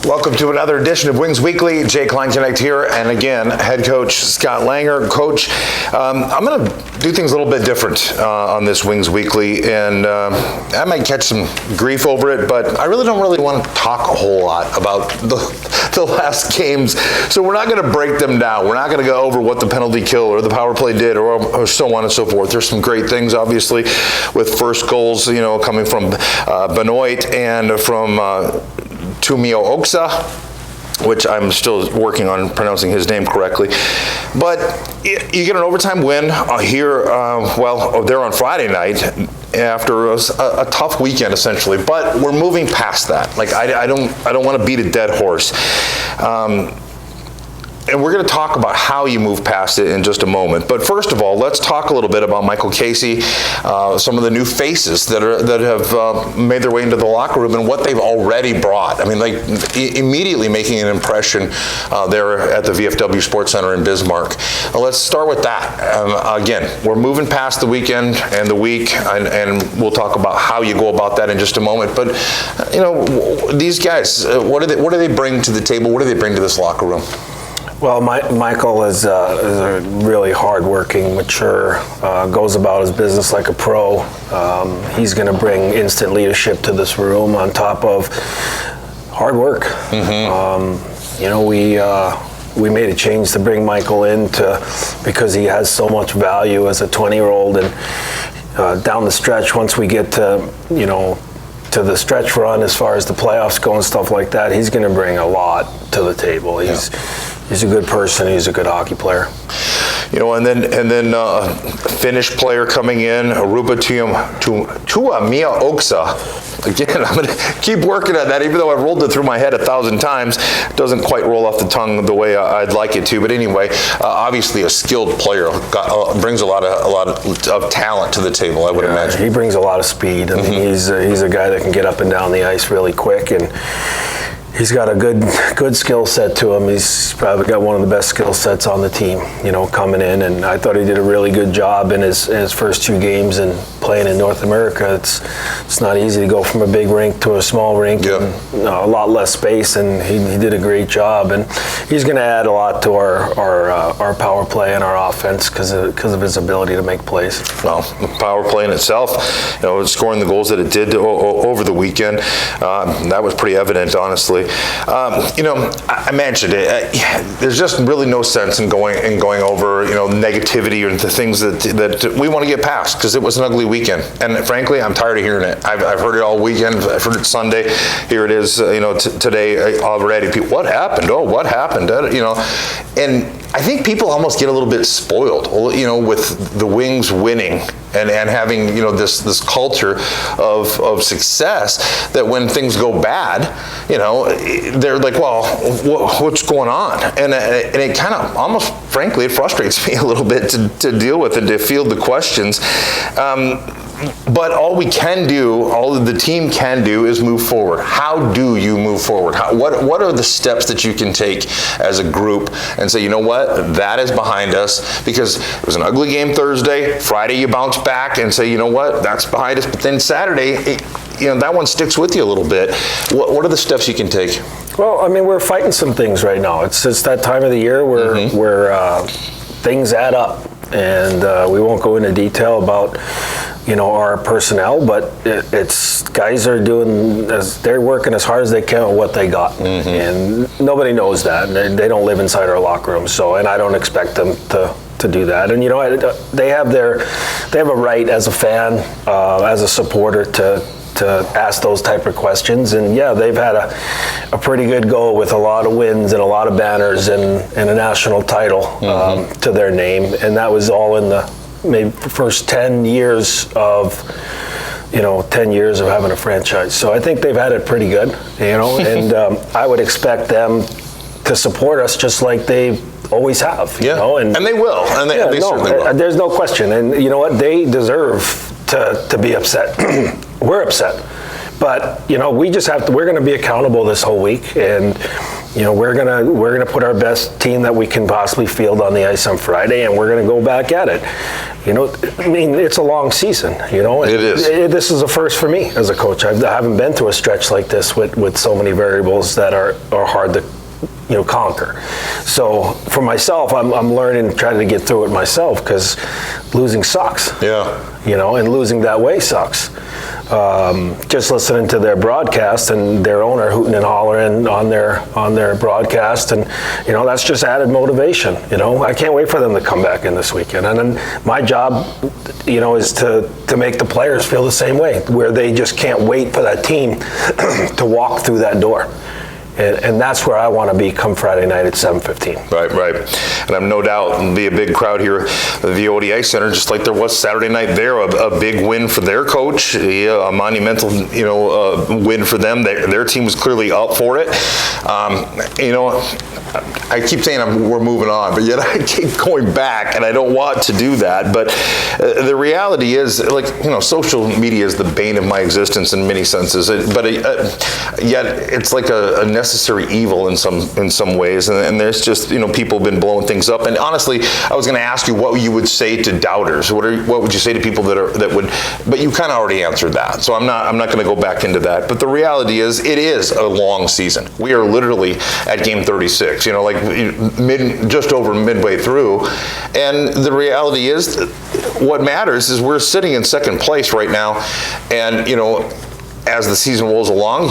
Welcome to another edition of Wings Weekly. Jay Kleinknecht here, and again, head coach Scott Langer. Coach, I'm going to do things a little bit different on this Wings Weekly, and I might catch some grief over it, but I really don't want to talk a whole lot about the last games, so we're not going to break them down. We're not going to go over what the penalty kill or the power play did or so on and so forth. There's some great things, obviously, with first goals, coming from Benoit and from Tumio Oksa, which I'm still working on pronouncing his name correctly. But you get an overtime win here, there on Friday night after a tough weekend, essentially. But we're moving past that. Like, I don't want to beat a dead horse. And we're going to talk about how you move past it in just a moment. But first of all, let's talk a little bit about Michael Casey, some of the new faces that have made their way into the locker room and what they've already brought. I mean, like immediately making an impression there at the VFW Sports Center in Bismarck. Let's start with that. Again, we're moving past the weekend and the week, and we'll talk about how you go about that in just a moment. But these guys, what do they bring to the table? What do they bring to this locker room? Well, Michael is a really hard-working, mature, goes about his business like a pro. He's going to bring instant leadership to this room on top of hard work. Mm-hmm. We made a change to bring Michael in because he has so much value as a 20-year-old, and down the stretch, once we get to the stretch run as far as the playoffs go and stuff like that, he's going to bring a lot to the table. He's a good person. He's a good hockey player. And then Finnish player coming in, Aruba Tuomio Oksa. Again, I'm going to keep working on that, even though I've rolled it through my head 1,000 times. It doesn't quite roll off the tongue the way I'd like it to. But anyway, obviously a skilled player brings a lot of talent to the table, I would imagine. He brings a lot of speed. I mean, he's a guy that can get up and down the ice really quick, and he's got a good skill set to him. He's probably got one of the best skill sets on the team, coming in. And I thought he did a really good job in his first 2 games and playing in North America. It's not easy to go from a big rink to a small rink, and a lot less space. And he did a great job. And he's going to add a lot to our power play and our offense because of his ability to make plays. Well, the power play in itself, scoring the goals that it did over the weekend, that was pretty evident, honestly. I mentioned it. There's just really no sense in going over, negativity or the things that we want to get past, because it was an ugly weekend. And frankly, I'm tired of hearing it. I've heard it all weekend. I've heard it Sunday. Here it is, today already. People, what happened? Oh, what happened? And I think people almost get a little bit spoiled, with the Wings winning and having, this culture of success, that when things go bad, they're like, well, what's going on? And it kind of almost, frankly, it frustrates me a little bit to deal with and to field the questions. But all we can do, all the team can do, is move forward. How do you move forward? What are the steps that you can take as a group and say, that is behind us, because it was an ugly game Thursday. Friday you bounce back and say, that's behind us. But then Saturday, that one sticks with you a little bit. What are the steps you can take? Well, I mean, we're fighting some things right now. It's that time of the year where things add up. And we won't go into detail about our personnel, but it's guys are they're working as hard as they can on what they got, and nobody knows that. And they don't live inside our locker room, and I don't expect them to do that. And they have a right as a fan, as a supporter, to ask those type of questions. And they've had a pretty good go with a lot of wins and a lot of banners and a national title to their name, and that was all in the maybe first 10 years of 10 years of having a franchise. So I think they've had it pretty good, and I would expect them to support us just like they always have, and they will, and they certainly will. There's no question. And you know what, they deserve to be upset. We're upset But we just have to. We're going to be accountable this whole week, and we're gonna put our best team that we can possibly field on the ice on Friday, and we're going to go back at it. I mean, it's a long season. It is. This is a first for me as a coach. I haven't been through a stretch like this with so many variables that are hard to conquer. So for myself, I'm learning, trying to get through it myself, because losing sucks. Yeah. And losing that way sucks. Just listening to their broadcast and their owner hooting and hollering on their broadcast, and that's just added motivation. I can't wait for them to come back in this weekend. And then my job, is to make the players feel the same way, where they just can't wait for that team to walk through that door. And that's where I want to be come Friday night at 7:15. Right. And I'm no doubt there'll be a big crowd here at the ODI Center, just like there was Saturday night there. A big win for their coach, a monumental, win for them. Their team was clearly up for it. I keep saying we're moving on, but yet I keep going back, and I don't want to do that. But the reality is, social media is the bane of my existence in many senses. Yet it's like a necessary evil in some ways, and there's just people have been blowing things up. And honestly, I was going to ask you what you would say to doubters. What would you say to people that would? But you kind of already answered that, so I'm not going to go back into that. But the reality is, it is a long season. We are literally at game 36. Just over midway through, and the reality is, what matters is we're sitting in second place right now, and as the season rolls along,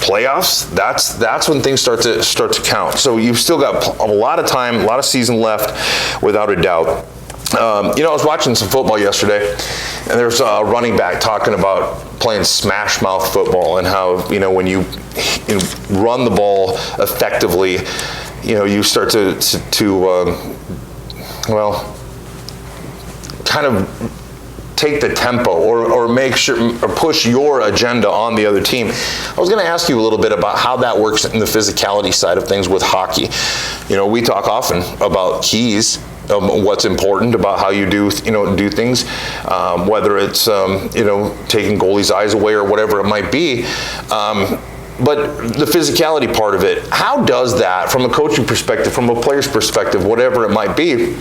playoffs, that's when things start to count. So you've still got a lot of time, a lot of season left, without a doubt. I was watching some football yesterday, and there's a running back talking about playing smash mouth football, and how when you run the ball effectively, you start to kind of take the tempo or make sure or push your agenda on the other team. I was going to ask you a little bit about how that works in the physicality side of things with hockey. We talk often about keys, what's important about how you do things, whether it's taking goalies' eyes away or whatever it might be. But the physicality part of it, how does that, from a coaching perspective, from a player's perspective, whatever it might be,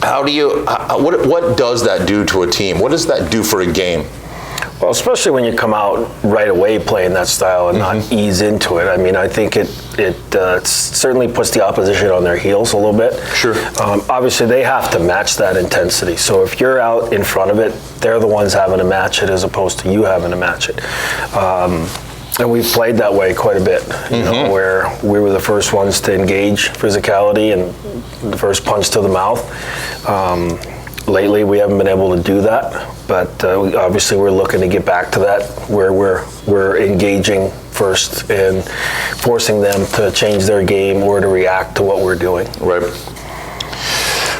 what does that do to a team? What does that do for a game? Well, especially when you come out right away playing that style and not ease into it. I mean, I think it certainly puts the opposition on their heels a little bit. Sure. Obviously, they have to match that intensity. So if you're out in front of it, they're the ones having to match it as opposed to you having to match it. And we've played that way quite a bit, where we were the first ones to engage physicality and the first punch to the mouth. Lately, we haven't been able to do that, but obviously we're looking to get back to that, where we're engaging first and forcing them to change their game or to react to what we're doing. Right.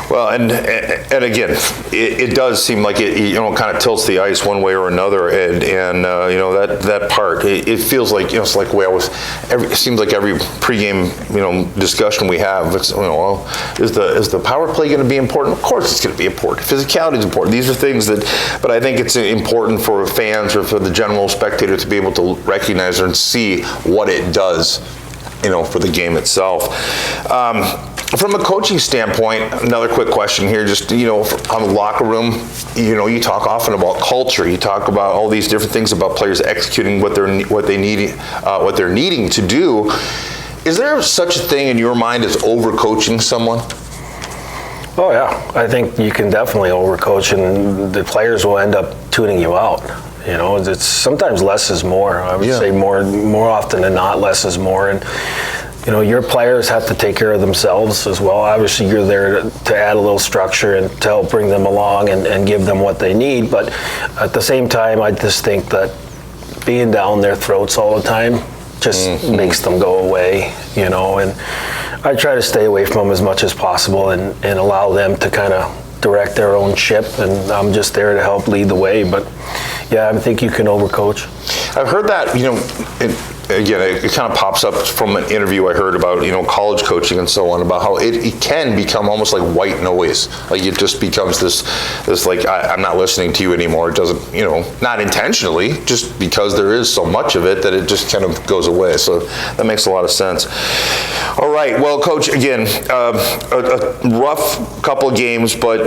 Well, and again, it does seem like it kind of tilts the ice one way or another, and that part, it feels like it's like we always. It seems like every pregame discussion we have, it's is the power play going to be important? Of course, it's going to be important. Physicality is important. These are things but I think it's important for fans or for the general spectator to be able to recognize and see what it does, for the game itself. From a coaching standpoint, another quick question here, just, on the locker room, you talk often about culture. You talk about all these different things about players executing what they're needing to do. Is there such a thing in your mind as overcoaching someone? Oh yeah, I think you can definitely overcoach, and the players will end up tuning you out. It's sometimes less is more. I would say more often than not, less is more. And your players have to take care of themselves as well. Obviously, you're there to add a little structure and to help bring them along and give them what they need. But at the same time, I just think that being down their throats all the time just makes them go away, and I try to stay away from them as much as possible and allow them to kind of direct their own ship, and I'm just there to help lead the way. But yeah, I think you can overcoach. I've heard that, again, it kind of pops up from an interview I heard about, college coaching and so on, about how it can become almost like white noise. Like it just becomes this like, I'm not listening to you anymore. It doesn't, not intentionally, just because there is so much of it that it just kind of goes away. So that makes a lot of sense. All right, well, Coach, again, a rough couple of games, but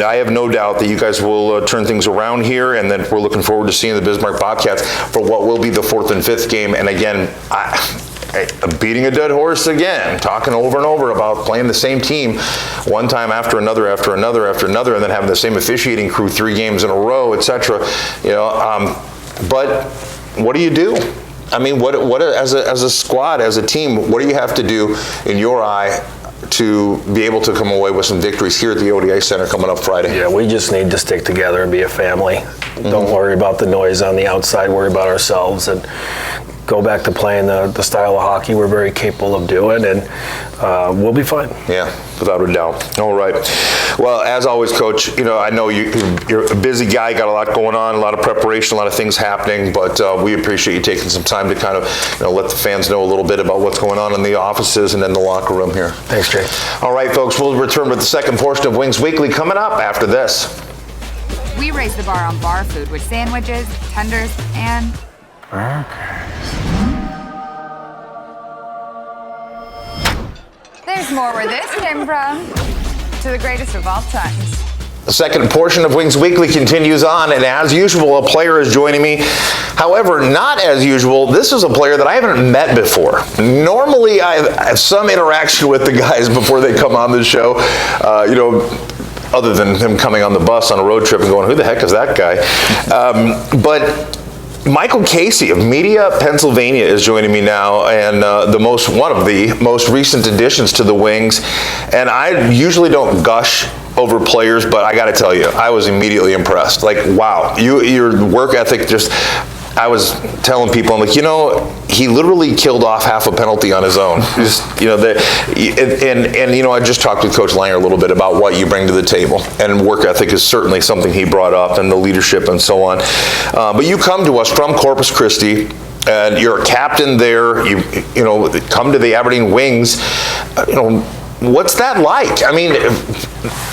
I have no doubt that you guys will turn things around here, and then we're looking forward to seeing the Bismarck Bobcats for what will be the 4th and 5th game. And again, beating a dead horse again, talking over and over about playing the same team one time after another, and then having the same officiating crew 3 games in a row, etc. But what do you do? I mean, what as a squad, as a team, what do you have to do in your eye to be able to come away with some victories here at the ODI Center coming up Friday? Yeah, we just need to stick together and be a family. Don't worry about the noise on the outside, worry about ourselves, and go back to playing the style of hockey we're very capable of doing, and we'll be fine. Yeah, without a doubt. All right. Well, as always, Coach, I know you're a busy guy, got a lot going on, a lot of preparation, a lot of things happening, but we appreciate you taking some time to kind of let the fans know a little bit about what's going on in the offices and in the locker room here. Thanks, Jay. All right, folks, we'll return with the second portion of Wings Weekly coming up after this. We raise the bar on bar food with sandwiches, tenders, and there's more where this came from. To the greatest of all times. The second portion of Wings Weekly continues on, and as usual, a player is joining me. However, not as usual, this is a player that I haven't met before. Normally, I have some interaction with the guys before they come on the show, other than him coming on the bus on a road trip and going, who the heck is that guy? But Michael Casey of Media, Pennsylvania is joining me now, and one of the most recent additions to the Wings. And I usually don't gush over players, but I got to tell you, I was immediately impressed. Like, wow, your work ethic just. I was telling people, I'm like, he literally killed off half a penalty on his own. Just, I just talked with Coach Langer a little bit about what you bring to the table, and work ethic is certainly something he brought up, and the leadership and so on. But you come to us from Corpus Christi, and you're a captain there. You come to the Aberdeen Wings. What's that like? I mean,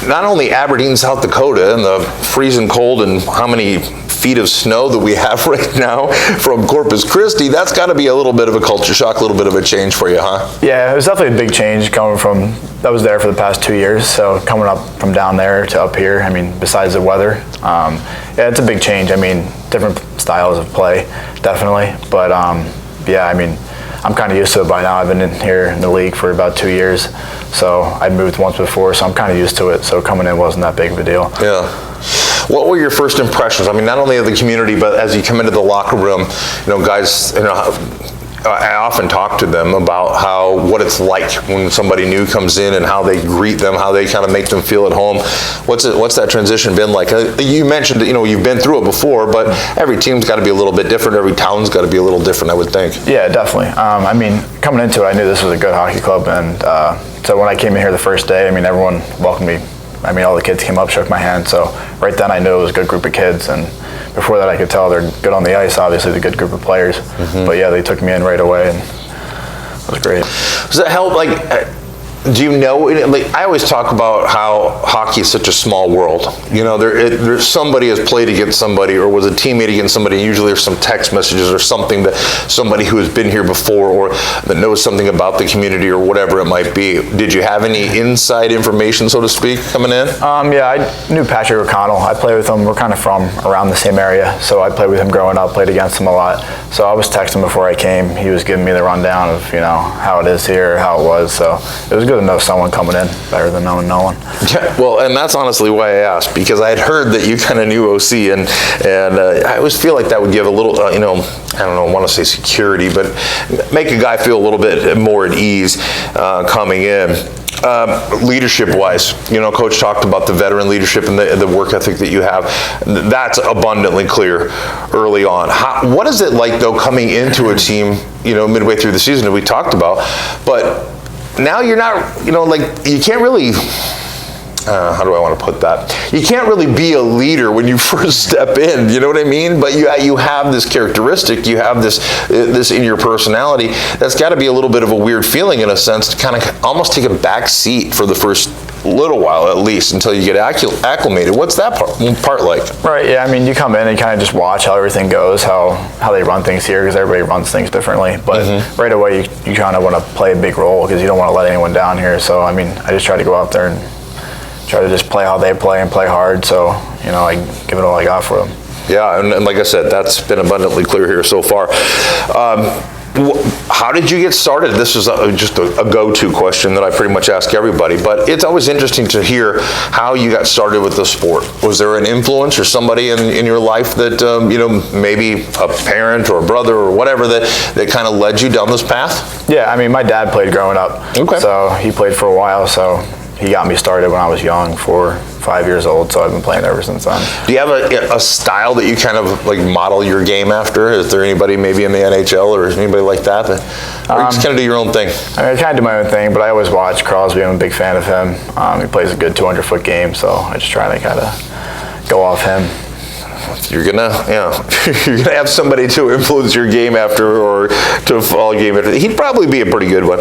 not only Aberdeen, South Dakota, and the freezing cold, and how many feet of snow that we have right now from Corpus Christi, that's got to be a little bit of a culture shock, a little bit of a change for you, huh? Yeah, it was definitely a big change coming from, I was there for the past 2 years, so coming up from down there to up here, I mean, besides the weather, yeah, it's a big change. I mean, different styles of play, definitely, but yeah, I mean, I'm kind of used to it by now. I've been in here in the league for about 2 years, so I'd moved once before, so I'm kind of used to it, so coming in wasn't that big of a deal. Yeah. What were your first impressions? I mean, not only of the community, but as you come into the locker room, guys, I often talk to them about what it's like when somebody new comes in and how they greet them, how they kind of make them feel at home. What's that transition been like? You mentioned that, you've been through it before, but every team's got to be a little bit different. Every town's got to be a little different, I would think. Yeah, definitely. I mean, coming into it, I knew this was a good hockey club, and so when I came in here the first day, I mean, everyone welcomed me. I mean, all the kids came up, shook my hand, so right then I knew it was a good group of kids, and before that I could tell they're good on the ice, obviously the good group of players, but yeah, they took me in right away, and it was great. Does that help, do you know, I always talk about how hockey is such a small world. There's somebody has played against somebody or was a teammate against somebody, and usually there's some text messages or something that somebody who has been here before or that knows something about the community or whatever it might be. Did you have any inside information, so to speak, coming in? Yeah, I knew Patrick O'Connell. I played with him. We're kind of from around the same area, so I played with him growing up, played against him a lot. So I was texting before I came. He was giving me the rundown of, how it is here, how it was. So it was good to know someone coming in better than knowing no one. Yeah, well, and that's honestly why I asked, because I had heard that you kind of knew OC, and I always feel like that would give a little, I don't want to say security, but make a guy feel a little bit more at ease coming in. Leadership-wise, Coach talked about the veteran leadership and the work ethic that you have. That's abundantly clear early on. What is it like, though, coming into a team, midway through the season that we talked about, but now you're not, you can't really, how do I want to put that? You can't really be a leader when you first step in, you know what I mean? But you have this characteristic, you have this in your personality. That's got to be a little bit of a weird feeling in a sense to kind of almost take a back seat for the first little while at least until you get acclimated. What's that part like? Right, yeah, I mean, you come in and kind of just watch how everything goes, how they run things here, because everybody runs things differently. But right away, you kind of want to play a big role because you don't want to let anyone down here. So, I mean, I just try to go out there and try to just play how they play and play hard. So, I give it all I got for them. Yeah, and like I said, that's been abundantly clear here so far. How did you get started? This is just a go-to question that I pretty much ask everybody, but it's always interesting to hear how you got started with the sport. Was there an influence or somebody in your life that, maybe a parent or a brother or whatever that kind of led you down this path? Yeah, I mean, my dad played growing up. Okay. So he played for a while, so he got me started when I was young, 4 or 5 years old, so I've been playing ever since then. Do you have a style that you kind of like model your game after? Is there anybody maybe in the NHL or anybody like that? Or you just kind of do your own thing? I mean, I kind of do my own thing, but I always watch Crosby. I'm a big fan of him. He plays a good 200-foot game, so I just try to kind of go off him. You're gonna have somebody to influence your game after, or to follow game after. He'd probably be a pretty good one.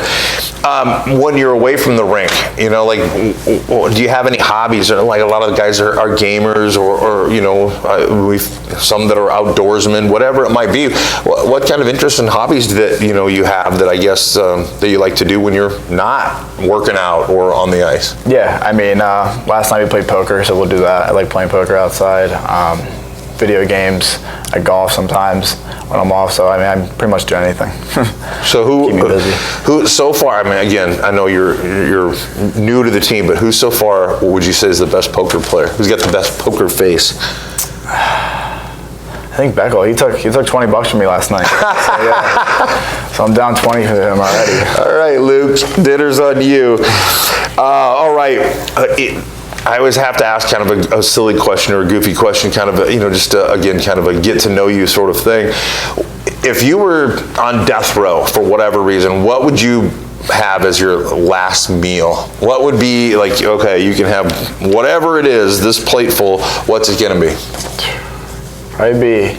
When you're away from the rink, do you have any hobbies? Like a lot of the guys are gamers, or we've some that are outdoorsmen, whatever it might be. What kind of interests and hobbies that you have that I guess that you like to do when you're not working out or on the ice? Yeah, I mean, last night we played poker, so we'll do that. I like playing poker outside. Video games, I golf sometimes when I'm off, so I mean, I pretty much do anything. So who so far, I mean, again, I know you're new to the team, but who so far would you say is the best poker player? Who's got the best poker face? I think Beckel, he took $20 from me last night. So, yeah. So I'm down 20 for him already. All right, Luke, dinner's on you. All right. I always have to ask kind of a silly question or a goofy question, kind of again, kind of a get to know you sort of thing. If you were on death row for whatever reason, what would you have as your last meal? What would be like, okay, you can have whatever it is, this plateful, what's it gonna be? Probably be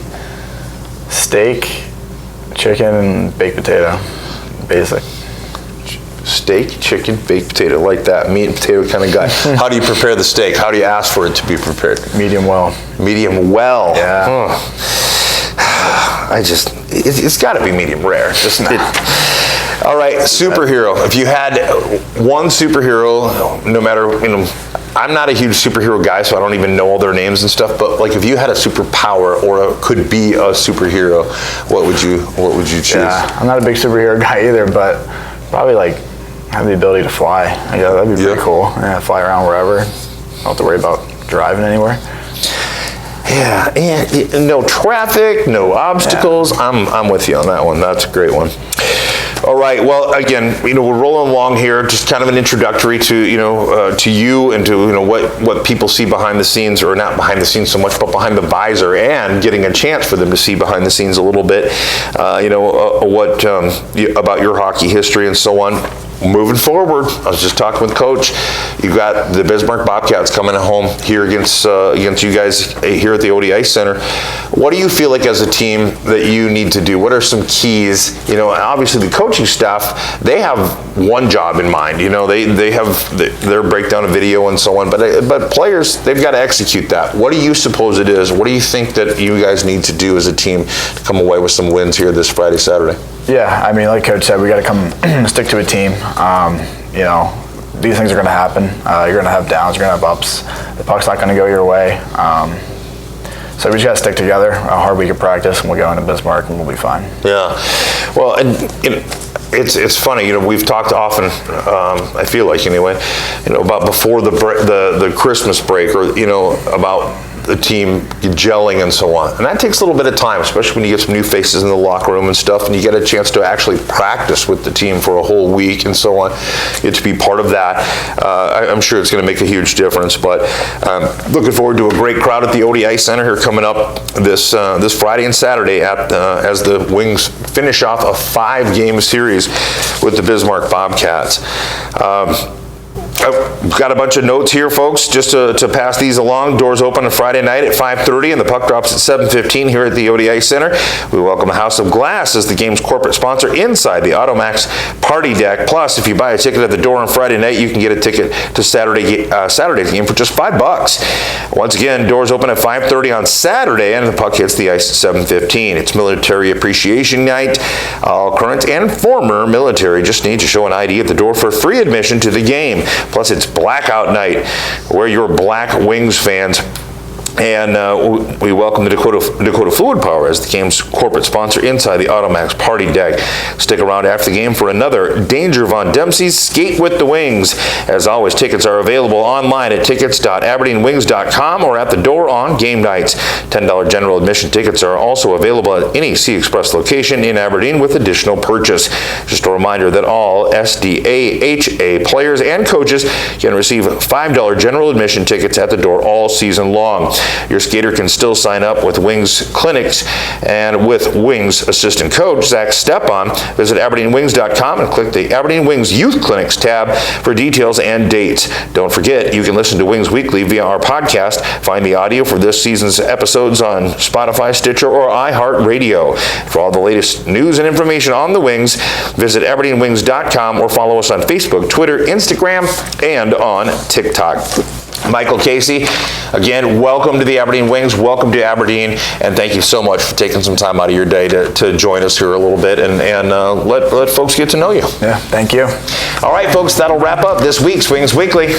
steak, chicken, and baked potato, basic. Steak, chicken, baked potato, like that, meat and potato kind of guy. How do you prepare the steak? How do you ask for it to be prepared? Medium well. Medium well. Yeah. It's got to be medium rare. All right, superhero. If you had one superhero, no matter, I'm not a huge superhero guy, so I don't even know all their names and stuff, but like if you had a superpower or could be a superhero, what would you choose? Yeah, I'm not a big superhero guy either, but probably like have the ability to fly. Yeah, that'd be pretty cool. Yeah, fly around wherever. Don't have to worry about driving anywhere. Yeah, and no traffic, no obstacles. Yeah. I'm with you on that one. That's a great one. All right. Well, again, we're rolling along here. Just kind of an introductory to to you and to what people see behind the scenes, or not behind the scenes so much, but behind the visor, and getting a chance for them to see behind the scenes a little bit. What about your hockey history and so on. Moving forward, I was just talking with Coach. You've got the Bismarck Bobcats coming home here against you guys here at the ODI Center. What do you feel like as a team that you need to do? What are some keys? Obviously the coaching staff, they have one job in mind. They have their breakdown of video and so on. But players, they've got to execute that. What do you suppose it is? What do you think that you guys need to do as a team to come away with some wins here this Friday, Saturday? Yeah, I mean, like Coach said, we got to come stick to a team. These things are going to happen. You're going to have downs, you're going to have ups. The puck's not going to go your way. So we just got to stick together, how hard we can practice, and we'll go into Bismarck and we'll be fine. Yeah. Well, and it's funny, we've talked often, I feel like anyway, about before the Christmas break, or about the team gelling and so on. And that takes a little bit of time, especially when you get some new faces in the locker room and stuff, and you get a chance to actually practice with the team for a whole week and so on. Get to be part of that. I'm sure it's going to make a huge difference, but looking forward to a great crowd at the ODI Center here coming up this Friday and Saturday as the Wings finish off a 5-game series with the Bismarck Bobcats. I've got a bunch of notes here, folks, just to pass these along. Doors open on Friday night at 5:30, and the puck drops at 7:15 here at the ODI Center. We welcome House of Glass as the game's corporate sponsor inside the Automax Party Deck. Plus, if you buy a ticket at the door on Friday night, you can get a ticket to Saturday's game for just $5. Once again, doors open at 5:30 on Saturday, and the puck hits the ice at 7:15. It's Military Appreciation Night. All current and former military just need to show an ID at the door for free admission to the game. Plus, it's Blackout Night. We're your Black Wings fans. And we welcome the Dakota Fluid Power as the game's corporate sponsor inside the Automax Party Deck. Stick around after the game for another Danger Von Dempsey's Skate with the Wings. As always, tickets are available online at tickets.aberdeenwings.com or at the door on game nights. $10 general admission tickets are also available at any Sea Express location in Aberdeen with additional purchase. Just a reminder that all SDAHA players and coaches can receive $5 general admission tickets at the door all season long. Your skater can still sign up with Wings Clinics and with Wings assistant coach Zach Stepan. Visit AberdeenWings.com and click the Aberdeen Wings Youth Clinics tab for details and dates. Don't forget, you can listen to Wings Weekly via our podcast. Find the audio for this season's episodes on Spotify, Stitcher, or iHeartRadio. For all the latest news and information on the Wings, visit AberdeenWings.com or follow us on Facebook, Twitter, Instagram, and on TikTok. Michael Casey, again, welcome to the Aberdeen Wings, welcome to Aberdeen, and thank you so much for taking some time out of your day to join us here a little bit and let folks get to know you. Yeah, thank you. All right, folks, that'll wrap up this week's Wings Weekly.